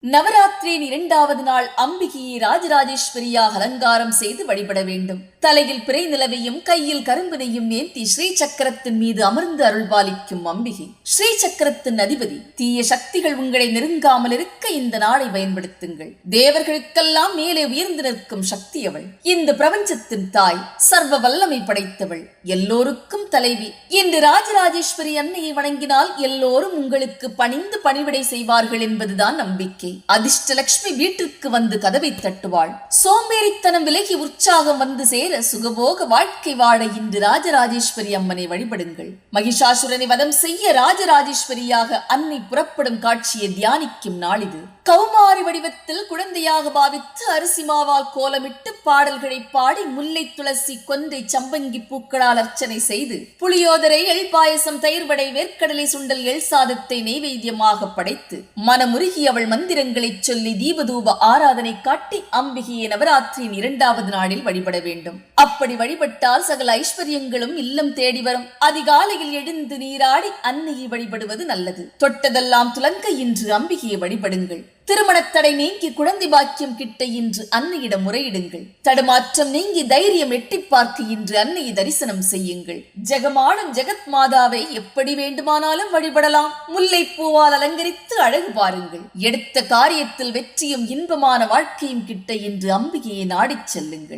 நவராத்திரியின் 2வது நாள் அம்பிகையை ராஜராஜேஸ்வரியாக அலங்காரம் செய்து வழிபட வேண்டும். தலையில் பிறை நிலவையும் கையில் கரும்பினையும் ஏந்தி ஸ்ரீ சக்கரத்தின் மீது அமர்ந்து அருள்பாலிக்கும் அம்பிகை ஸ்ரீ சக்கரத்தின் அதிபதி. தீய சக்திகள் உங்களை நெருங்காமல் இருக்க இந்த நாளை பயன்படுத்துங்கள். தேவர்களுக்கெல்லாம் மேலே உயர்ந்து நிற்கும் சக்தி அவள். இந்த பிரபஞ்சத்தின் தாய், சர்வ வல்லமை படைத்தவள், எல்லோருக்கும் தலைவி. இன்று ராஜராஜேஸ்வரி அன்னையை வணங்கினால் எல்லோரும் உங்களுக்கு பணிந்து பணிவிடை செய்வார்கள் என்பதுதான் நம்பிக்கை. அதிர்ஷ்டலட்சுமி வீட்டிற்கு வந்து கதவை தட்டுவாள். சோம்பேறித்தனம் விலகி உற்சாகம் வந்து சேர சுகபோக வாழ்க்கை வாழ இன்று ராஜராஜேஸ்வரி அம்மனை வழிபடுங்கள். மகிஷாசுரனை வதம் செய்ய ராஜராஜேஸ்வரியாக அன்னை புறப்படும் காட்சியை தியானிக்கும் நாளிது. கௌமாரி வடிவத்தில் குழந்தையாக பாவித்து அரிசி மாவால் கோலமிட்டு பாடல்களை பாடி முல்லை துளசி கொன்றை சம்பங்கி பூக்களால் அர்ச்சனை செய்து புளியோதரை எள் பாயசம் தயிர் வடை வேர்க்கடலை சுண்டல் எள் சாதத்தை நெய்வேத்தியமாக படைத்து மனமுருகி அவள் மந்திரங்களை சொல்லி தீபதூப ஆராதனை காட்டி அம்பிகையை நவராத்திரியின் 2வது நாளில் வழிபட வேண்டும். அப்படி வழிபட்டால் சகல ஐஸ்வர்யங்களும் இல்லம் தேடி வரும். அதிகாலையில் எழுந்து நீராடி அன்னையை வழிபடுவது நல்லது. தொட்டதெல்லாம் துலங்க இன்று அம்பிகையை வழிபடுங்கள். திருமணத்தடை நீங்கி குழந்தை பாக்கியம் கிட்ட இன்று அன்னையிடம் முறையிடுங்கள். தடுமாற்றம் நீங்கி தைரியம் எட்டி பார்க்க இன்று அன்னையை தரிசனம் செய்யுங்கள். ஜெகமானும் ஜெகத் மாதாவை எப்படி வேண்டுமானாலும் வழிபடலாம். முல்லை பூவால் அலங்கரித்து அழகு பாருங்கள். எடுத்த காரியத்தில் வெற்றியும் இன்பமான வாழ்க்கையும் கிட்ட இன்று அம்பிகையை நாடிச் செல்லுங்கள்.